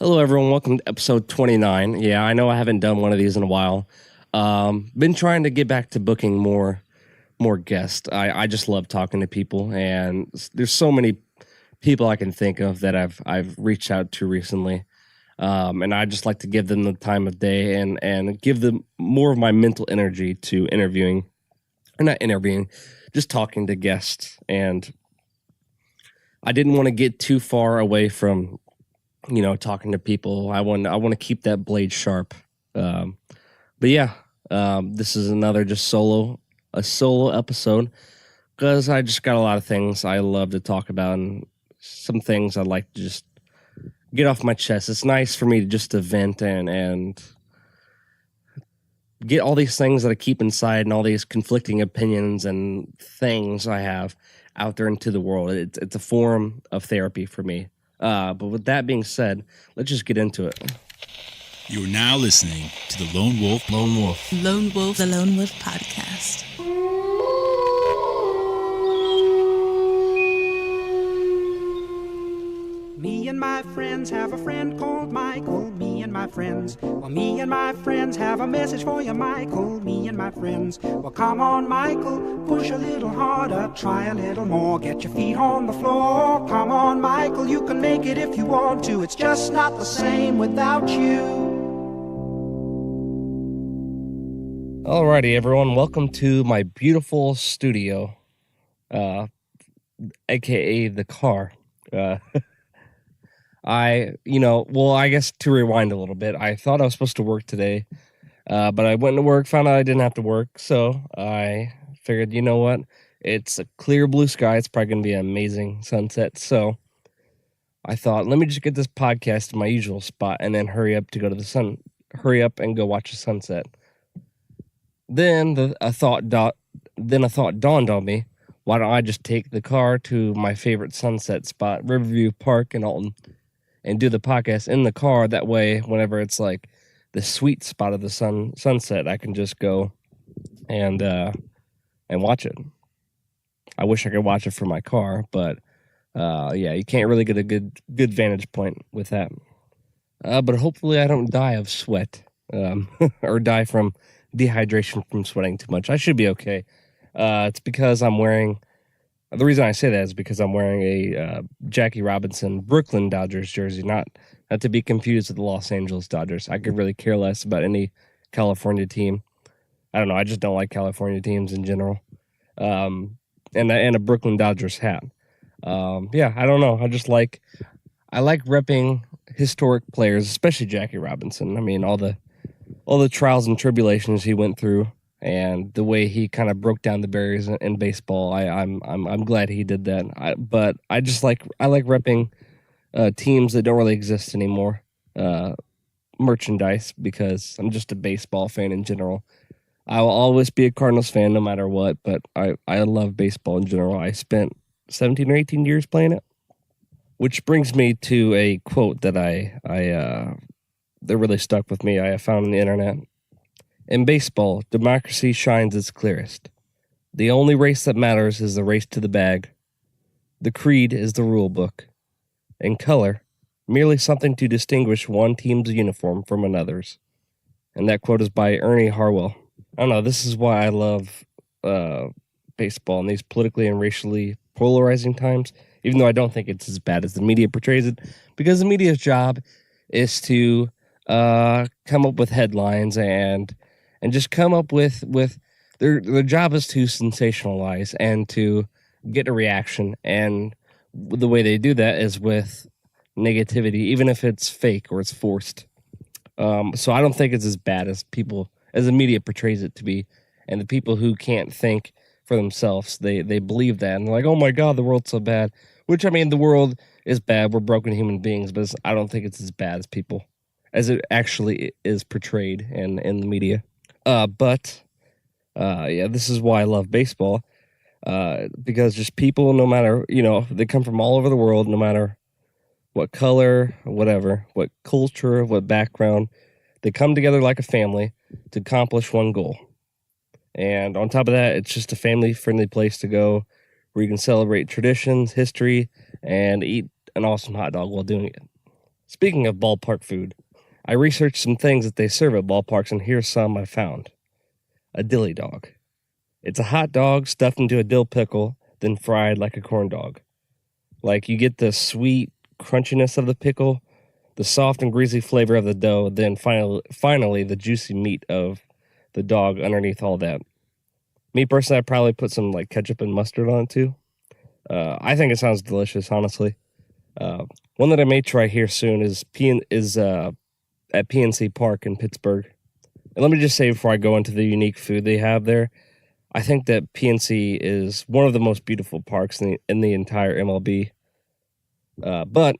Hello, everyone. Welcome to episode 29. Yeah, I know I haven't done one of these in a while. Been trying to get back to booking more guests. I just love talking to people, and there's so many people I can think of that I've reached out to recently. And I just like to give them the time of day and give them more of my mental energy to interviewing, or not interviewing, just talking to guests. And I didn't want to get too far away from talking to people. I want to keep that blade sharp. Um, but yeah, this is another just a solo episode because I just got a lot of things I love to talk about and some things I'd like to just get off my chest. It's nice for me to just to vent and get all these things that I keep inside and all these conflicting opinions and things I have out there into the world. It's a form of therapy for me. But with that being said, let's just get into it. You are now listening to the Lone Wolf the Lone Wolf podcast. Me and my friends have a friend called Michael. Me and my friends have a message for you, Michael. Me and my friends. Well, come on, Michael, push a little harder, try a little more, get your feet on the floor. Come on, Michael, you can make it if you want to. It's just not the same without you. Alrighty, everyone, welcome to my beautiful studio, aka the car. I guess to rewind a little bit, I thought I was supposed to work today, but I went to work, found out I didn't have to work, so I figured, you know what, it's a clear blue sky, it's probably going to be an amazing sunset, so I thought, let me just get this podcast in my usual spot and then hurry up and go watch the sunset. Then a thought dawned on me, why don't I just take the car to my favorite sunset spot, Riverview Park in Alton, and do the podcast in the car. That way, whenever it's like the sweet spot of the sunset, I can just go and watch it. I wish I could watch it from my car, but you can't really get a good vantage point with that. But hopefully I don't die of sweat or die from dehydration from sweating too much. I should be okay. It's because the reason I say that is because I'm wearing a Jackie Robinson Brooklyn Dodgers jersey, not to be confused with the Los Angeles Dodgers. I could really care less about any California team. I don't know. I just don't like California teams in general. And a Brooklyn Dodgers hat. I don't know. I like repping historic players, especially Jackie Robinson. I mean, all the trials and tribulations he went through, and the way he kind of broke down the barriers in baseball. I'm glad he did that. But I like repping teams that don't really exist anymore, merchandise, because I'm just a baseball fan in general. I will always be a Cardinals fan no matter what, but I love baseball in general. I spent 17 or 18 years playing it, which brings me to a quote that that really stuck with me. I found on the internet. In baseball, democracy shines its clearest. The only race that matters is the race to the bag. The creed is the rule book. In color, merely something to distinguish one team's uniform from another's. And that quote is by Ernie Harwell. I don't know, this is why I love baseball in these politically and racially polarizing times, even though I don't think it's as bad as the media portrays it, because the media's job is to come up with headlines and just come up with their job is to sensationalize and to get a reaction, and the way they do that is with negativity, even if it's fake or it's forced. So I don't think it's as bad as the media portrays it to be, and the people who can't think for themselves, they believe that, and they're like, oh my God, the world's so bad. Which, I mean, the world is bad. We're broken human beings, but I don't think it's as bad as it actually is portrayed in the media. This is why I love baseball. Because just people, no matter, they come from all over the world, no matter what color, whatever, what culture, what background, they come together like a family to accomplish one goal. And on top of that, it's just a family-friendly place to go where you can celebrate traditions, history, and eat an awesome hot dog while doing it. Speaking of ballpark food, I researched some things that they serve at ballparks, and here's some I found. A dilly dog. It's a hot dog stuffed into a dill pickle, then fried like a corn dog. Like, you get the sweet crunchiness of the pickle, the soft and greasy flavor of the dough, then finally the juicy meat of the dog underneath all that. Me personally, I'd probably put some like ketchup and mustard on it too. I think it sounds delicious, honestly. One that I may try here soon is at PNC Park in Pittsburgh. And let me just say before I go into the unique food they have there, I think that PNC is one of the most beautiful parks in the entire MLB. But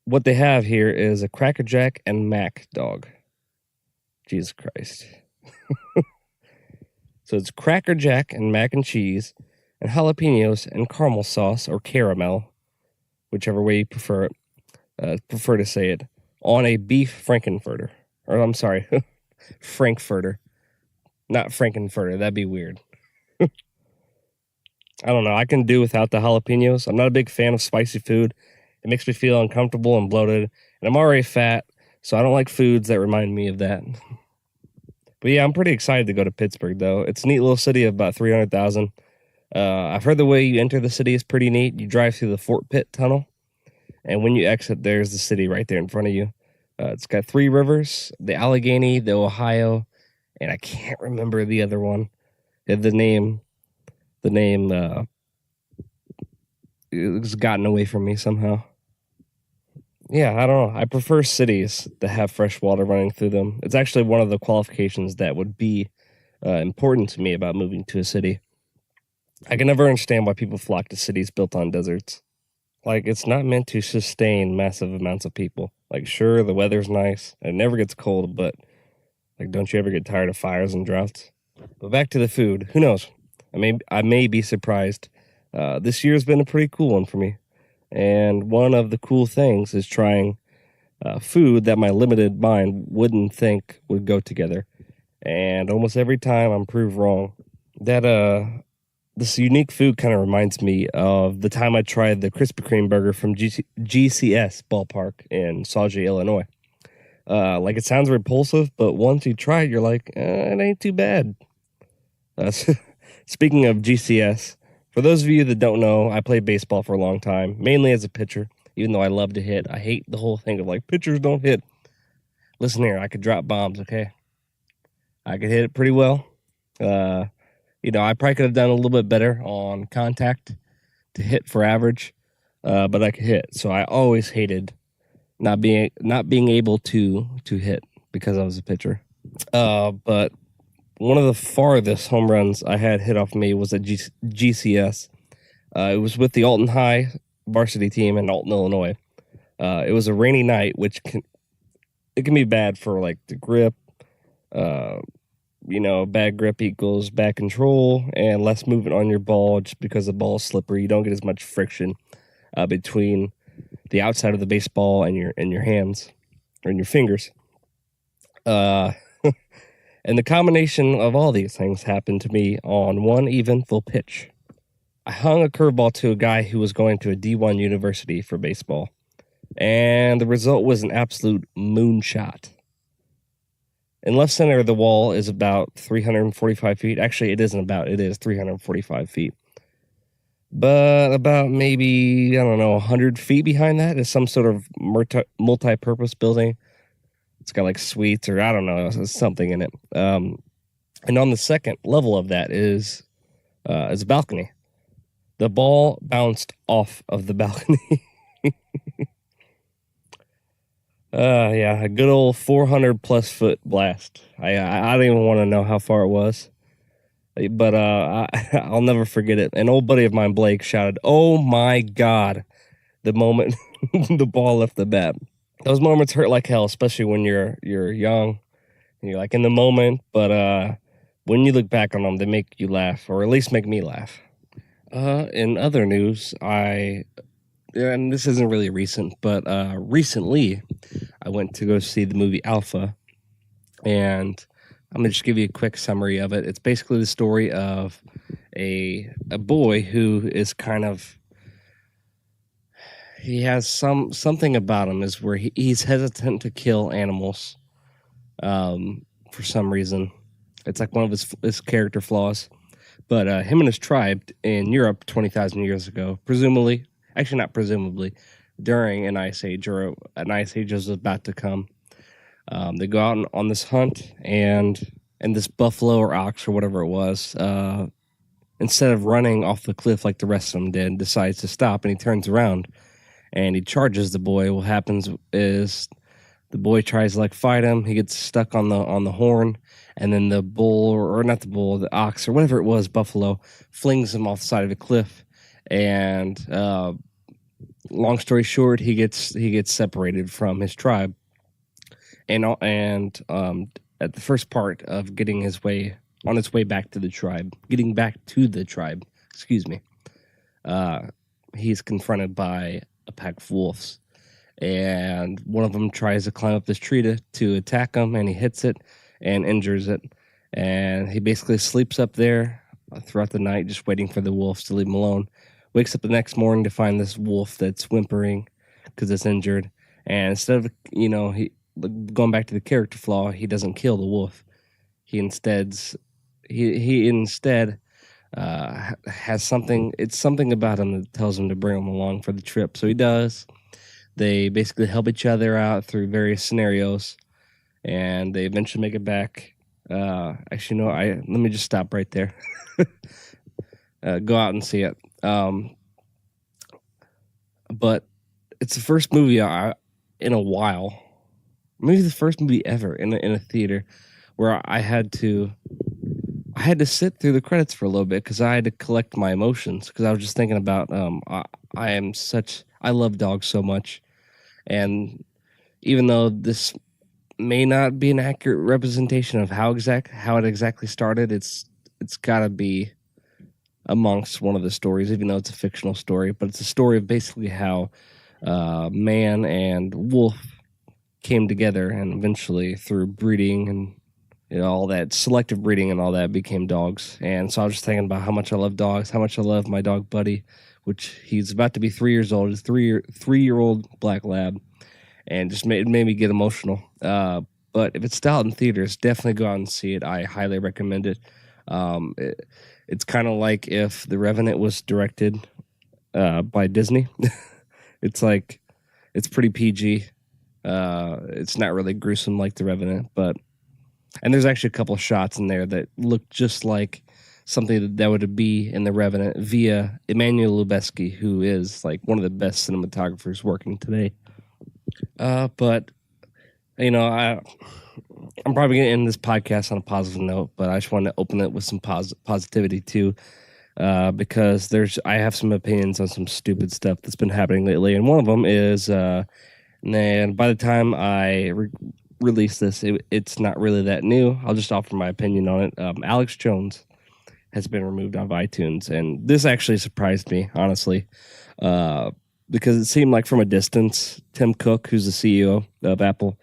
what they have here is a Cracker Jack and Mac dog. Jesus Christ. So it's Cracker Jack and mac and cheese and jalapenos and caramel sauce or caramel, whichever way you prefer to say it, on a beef Frankenfurter. Or I'm sorry, Frankfurter. Not Frankenfurter. That'd be weird. I don't know. I can do without the jalapenos. I'm not a big fan of spicy food. It makes me feel uncomfortable and bloated. And I'm already fat, so I don't like foods that remind me of that. But yeah, I'm pretty excited to go to Pittsburgh, though. It's a neat little city of about 300,000. I've heard the way you enter the city is pretty neat. You drive through the Fort Pitt Tunnel, and when you exit, there's the city right there in front of you. It's got 3 rivers, the Allegheny, the Ohio, and I can't remember the other one. The name it's gotten away from me somehow. Yeah, I don't know. I prefer cities that have fresh water running through them. It's actually one of the qualifications that would be important to me about moving to a city. I can never understand why people flock to cities built on deserts. Like, it's not meant to sustain massive amounts of people. Like, sure, the weather's nice, and it never gets cold, but, like, don't you ever get tired of fires and droughts? But back to the food. Who knows? I may be surprised. This year's been a pretty cool one for me. And one of the cool things is trying food that my limited mind wouldn't think would go together. And almost every time I'm proved wrong. This unique food kind of reminds me of the time I tried the Krispy Kreme burger from GCS Ballpark in Sauget, Illinois. Like, it sounds repulsive, but once you try it, you're like, it ain't too bad. Speaking of GCS, for those of you that don't know, I played baseball for a long time, mainly as a pitcher, even though I love to hit. I hate the whole thing of, like, pitchers don't hit. Listen here, I could drop bombs, okay? I could hit it pretty well. I probably could have done a little bit better on contact to hit for average, but I could hit. So I always hated not being able to hit because I was a pitcher. But one of the farthest home runs I had hit off me was at GCS. It was with the Alton High varsity team in Alton, Illinois. It was a rainy night, which can be bad for like the grip. Bad grip equals bad control and less movement on your ball just because the ball is slippery. You don't get as much friction between the outside of the baseball and your hands or in your fingers. And the combination of all these things happened to me on one eventful pitch. I hung a curveball to a guy who was going to a D1 university for baseball, and the result was an absolute moonshot. In left center of the wall is about 345 feet. Actually, it is 345 feet. But about maybe, 100 feet behind that is some sort of multi-purpose building. It's got like suites or I don't know, something in it. And on the second level of that is a balcony. The ball bounced off of the balcony. A good old 400 plus foot blast. I don't even want to know how far it was, but I'll never forget it. An old buddy of mine, Blake, shouted, "Oh my God!" the moment the ball left the bat. Those moments hurt like hell, especially when you're young and you're like in the moment. But when you look back on them, they make you laugh, or at least make me laugh. In other news, and this isn't really recent, but recently I went to go see the movie Alpha, and I'm gonna just give you a quick summary of it. It's basically the story of a boy who is he has something about him is where he's hesitant to kill animals for some reason. It's like one of his character flaws. But him and his tribe in Europe 20,000 years ago, presumably, actually not presumably, during an ice age, or an ice age is about to come, they go out on this hunt, and this buffalo or ox or whatever it was, instead of running off the cliff like the rest of them did, decides to stop, and he turns around and he charges the boy. What happens is the boy tries to like fight him. He gets stuck on the horn, and then the bull, or not the bull, the ox or whatever it was, buffalo, flings him off the side of a cliff. And long story short, he gets separated from his tribe. And at the first part of getting his way back to the tribe, he's confronted by a pack of wolves. And one of them tries to climb up this tree to attack him, and he hits it and injures it. And he basically sleeps up there throughout the night, just waiting for the wolves to leave him alone. Wakes up the next morning to find this wolf that's whimpering because it's injured. And instead of, he going back to the character flaw, he doesn't kill the wolf. He instead has something. It's something about him that tells him to bring him along for the trip. So he does. They basically help each other out through various scenarios, and they eventually make it back. Let me just stop right there. Go out and see it. But it's the first movie in a while, maybe the first movie ever in a theater, where I had to sit through the credits for a little bit because I had to collect my emotions, because I was just thinking about I love dogs so much, and even though this may not be an accurate representation of how it exactly started, it's got to be amongst one of the stories, even though it's a fictional story. But it's a story of basically how man and wolf came together, and eventually through breeding and all that selective breeding and all that became dogs. And so I was just thinking about how much I love dogs, how much I love my dog Buddy, which he's about to be 3 years old. He's three-year-old black lab, and just made me get emotional. But if it's still out in theaters, definitely go out and see it. I highly recommend it. It's kind of like if The Revenant was directed by Disney. It's pretty PG. It's not really gruesome like The Revenant, and there's actually a couple of shots in there that look just like something that would be in The Revenant via Emmanuel Lubezki, who is like one of the best cinematographers working today. But I'm probably going to end this podcast on a positive note, but I just want to open it with some positivity too, because I have some opinions on some stupid stuff that's been happening lately, and one of them is, and by the time I release this, it's not really that new. I'll just offer my opinion on it. Alex Jones has been removed off iTunes, and this actually surprised me, honestly, because it seemed like from a distance, Tim Cook, who's the CEO of Apple,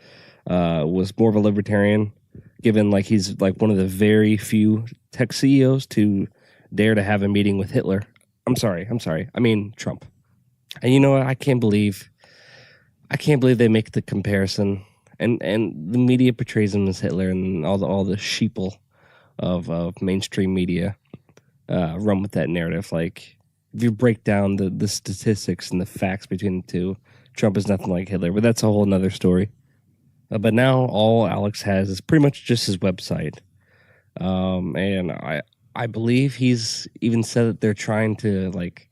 was more of a libertarian, given like he's like one of the very few tech CEOs to dare to have a meeting with Hitler. I'm sorry. I mean Trump. And you know what? I can't believe they make the comparison, and the media portrays him as Hitler, and all the sheeple of mainstream media run with that narrative. Like, if you break down the statistics and the facts between the two, Trump is nothing like Hitler, but that's a whole nother story. But now all Alex has is pretty much just his website. And I believe he's even said that they're trying to like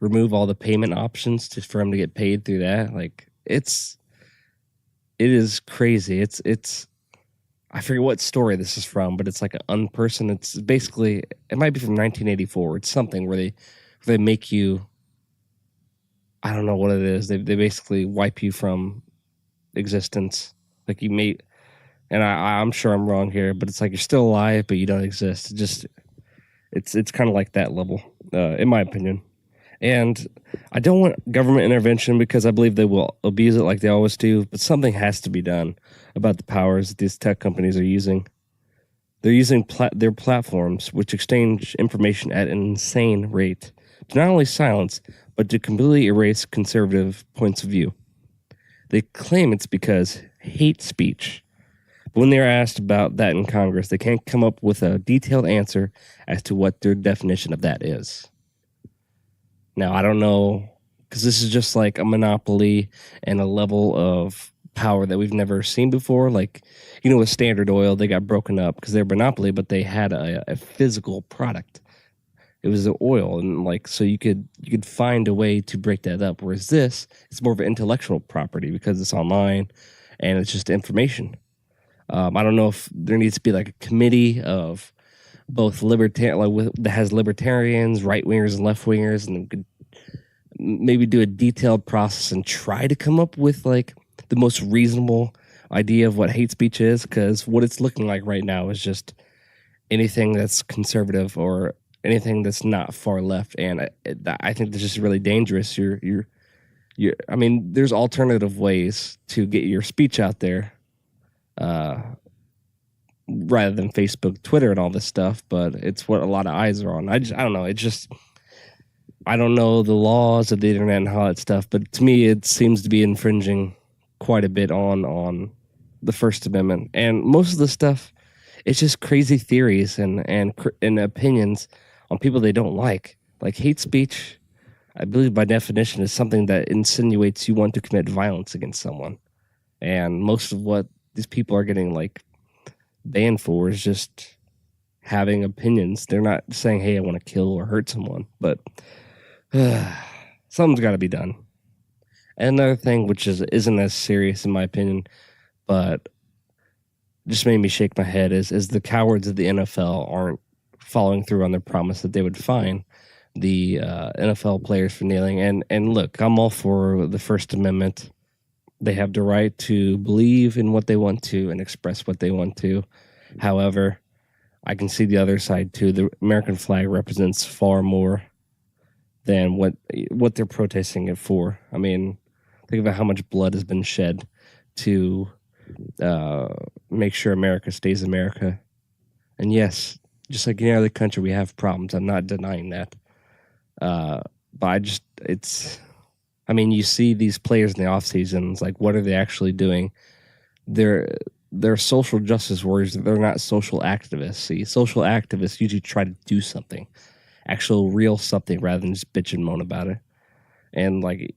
remove all the payment options for him to get paid through that. Like, it is crazy. It's I forget what story this is from, but it's like an unperson. It's basically, it might be from 1984. It's something where they make you, I don't know what it is. They basically wipe you from existence. Like you may, and I'm sure I'm wrong here, but it's like you're still alive, but you don't exist. It's kind of like that level, in my opinion. And I don't want government intervention because I believe they will abuse it like they always do, but something has to be done about the powers that these tech companies are using. They're using their platforms, which exchange information at an insane rate, to not only silence, but to completely erase conservative points of view. They claim it's because hate speech. But when they're asked about that in Congress, they can't come up with a detailed answer as to what their definition of that is. Now, I don't know, because this is just like a monopoly and a level of power that we've never seen before. Like, with Standard Oil, they got broken up because they're a monopoly, but they had a physical product. It was the oil, and so you could find a way to break that up. Whereas this, it's more of an intellectual property because it's online and it's just information. I don't know if there needs to be like a committee of both that has libertarians, right wingers, and left wingers, and could maybe do a detailed process and try to come up with like the most reasonable idea of what hate speech is. Because what it's looking like right now is just anything that's conservative or anything that's not far left, and I think that's just really dangerous. I mean, there's alternative ways to get your speech out there, rather than Facebook, Twitter, and all this stuff. But it's what a lot of eyes are on. I don't know. I don't know the laws of the internet and all that stuff, but to me, it seems to be infringing quite a bit on the First Amendment, and most of the stuff, it's just crazy theories and opinions on people they don't like. Like hate speech, I believe by definition is something that insinuates you want to commit violence against someone. And most of what these people are getting like banned for is just having opinions. They're not saying, hey, I want to kill or hurt someone, but something's got to be done. And another thing, which isn't as serious in my opinion, but just made me shake my head, is the cowards of the NFL aren't following through on their promise that they would fine the NFL players for kneeling. And look, I'm all for the First Amendment. They have the right to believe in what they want to and express what they want to. However, I can see the other side too. The American flag represents far more than what they're protesting it for. I mean, think about how much blood has been shed to make sure America stays America. And yes, just like any other country, we have problems. I'm not denying that. But you see these players in the off seasons, like what are they actually doing? They're social justice warriors. They're not social activists. See, social activists usually try to do something, actual real something, rather than just bitch and moan about it. And like,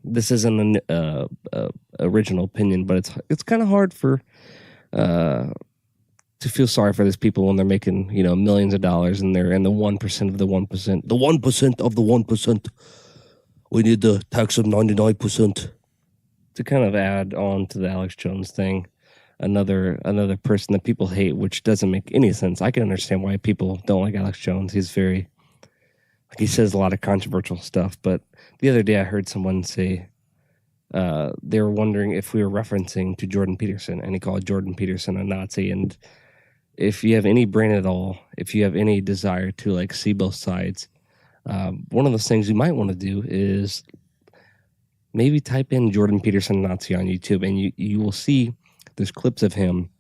this isn't an original opinion, but it's kind of hard to feel sorry for these people when they're making millions of dollars and they're in the 1% of the 1%, the 1% of the 1%. We need to tax them 99%. To kind of add on to the Alex Jones thing, another person that people hate, which doesn't make any sense. I can understand why people don't like Alex Jones. He's he says a lot of controversial stuff. But the other day I heard someone say they were wondering if we were referencing to Jordan Peterson, and he called Jordan Peterson a Nazi. And if you have any brain at all, if you have any desire to see both sides, one of those things you might want to do is maybe type in Jordan Peterson Nazi on YouTube, and you will see there's clips of him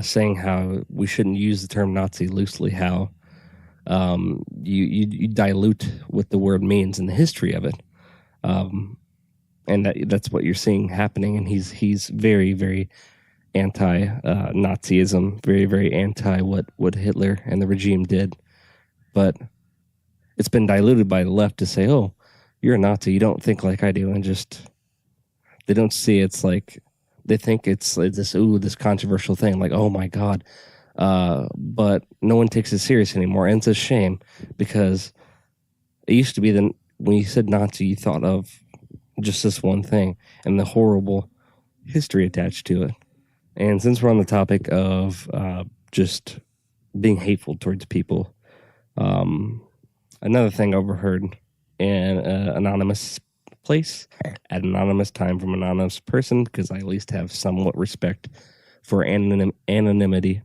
saying how we shouldn't use the term Nazi loosely, how you dilute what the word means and the history of it. And that's what you're seeing happening. And he's very, very anti-Nazism, very, very anti what Hitler and the regime did. But it's been diluted by the left to say, oh, you're a Nazi, you don't think like I do. And just, they don't see it's like, they think it's like this controversial thing, like, oh my God. But no one takes it serious anymore. And it's a shame, because it used to be that when you said Nazi, you thought of just this one thing and the horrible history attached to it. And since we're on the topic of just being hateful towards people, another thing I overheard in an anonymous place at an anonymous time from an anonymous person, because I at least have somewhat respect for anonymity.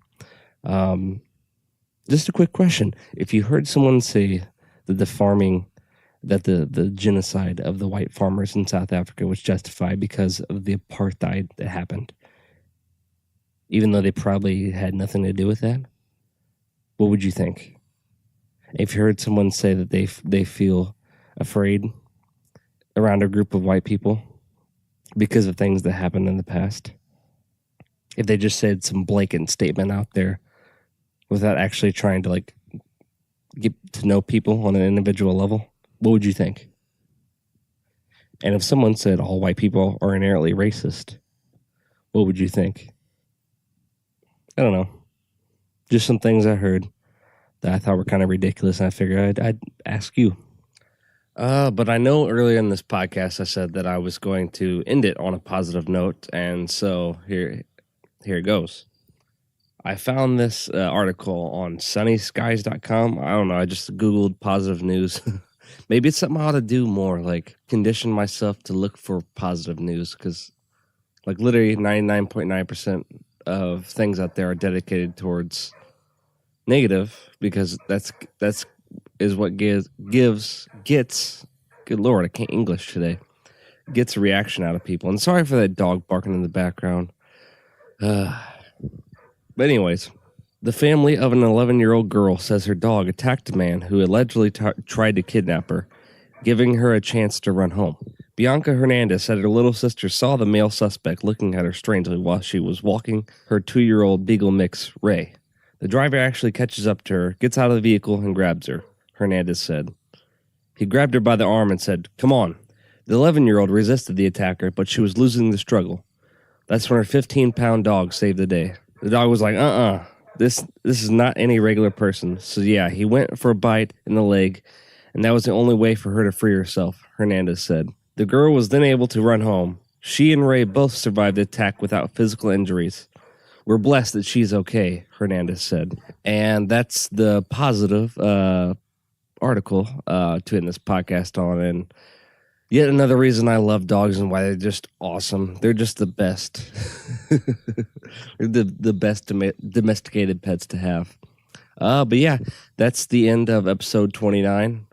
Just a quick question. If you heard someone say that the genocide of the white farmers in South Africa was justified because of the apartheid that happened, even though they probably had nothing to do with that, what would you think? If you heard someone say that they feel afraid around a group of white people because of things that happened in the past. If they just said some blatant statement out there without actually trying to like get to know people on an individual level, what would you think? And if someone said all white people are inherently racist, what would you think? I don't know. Just some things I heard that I thought were kind of ridiculous, and I figured I'd ask you. But I know earlier in this podcast I said that I was going to end it on a positive note, and so here it goes. I found this article on sunnyskies.com. I don't know, I just Googled positive news. Maybe it's something I ought to do more, like condition myself to look for positive news, because like literally 99.9% of things out there are dedicated towards negative, because that's what gets good Lord, I can't English today, gets a reaction out of people. And sorry for that dog barking in the background. But anyways, the family of an 11-year-old girl says her dog attacked a man who allegedly tried to kidnap her, giving her a chance to run home. Bianca Hernandez said her little sister saw the male suspect looking at her strangely while she was walking her 2-year-old Beagle mix, Ray. The driver actually catches up to her, gets out of the vehicle, and grabs her, Hernandez said. He grabbed her by the arm and said, "Come on." The 11-year-old resisted the attacker, but she was losing the struggle. That's when her 15-pound dog saved the day. The dog was like, this is not any regular person. So yeah, he went for a bite in the leg, and that was the only way for her to free herself, Hernandez said. The girl was then able to run home. She and Ray both survived the attack without physical injuries. We're blessed that she's okay, Hernandez said. And that's the positive article to end this podcast on. And yet another reason I love dogs and why they're just awesome. They're just the best. They're the best domesticated pets to have. But yeah, that's the end of episode 29.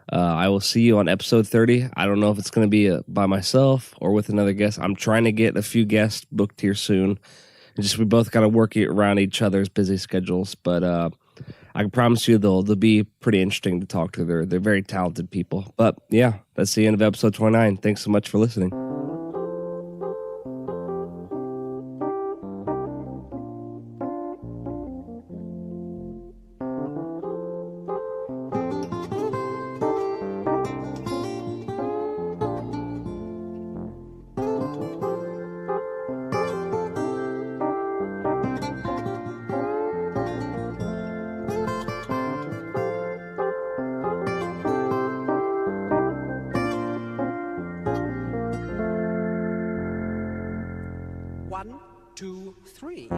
I will see you on episode 30. I don't know if it's going to be by myself or with another guest. I'm trying to get a few guests booked here soon. We both got to work around each other's busy schedules. But I can promise you they'll be pretty interesting to talk to. They're very talented people. But yeah, that's the end of episode 29. Thanks so much for listening. One, two, three.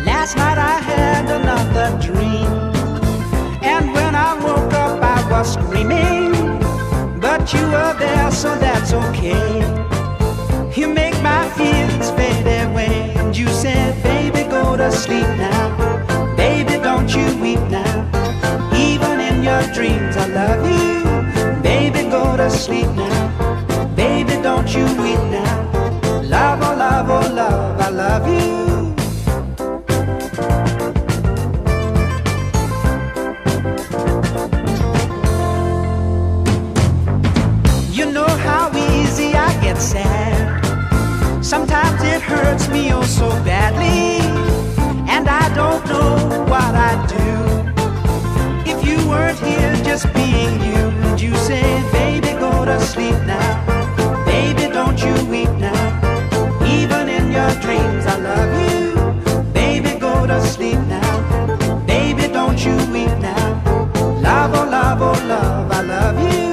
Last night I had another dream, and when I woke up I was screaming, but you were there, so that's okay. You make my fears fade away, and you said, baby, go to sleep now. Baby, don't you weep now. Even in your dreams I love you. Baby, go to sleep now. Baby, don't you weep now. Love, oh love, oh love, I love you. Sad. Sometimes it hurts me oh so badly, and I don't know what I'd do if you weren't here just being you. And you said, baby, go to sleep now. Baby, don't you weep now. Even in your dreams I love you. Baby, go to sleep now. Baby, don't you weep now. Love, oh love, oh love, I love you.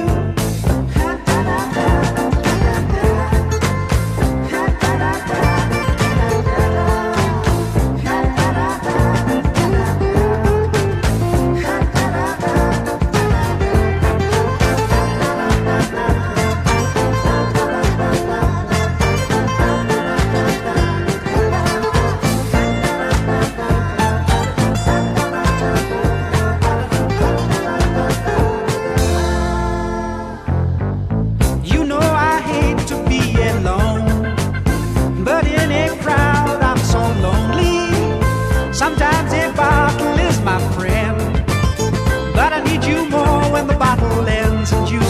when the battle ends and you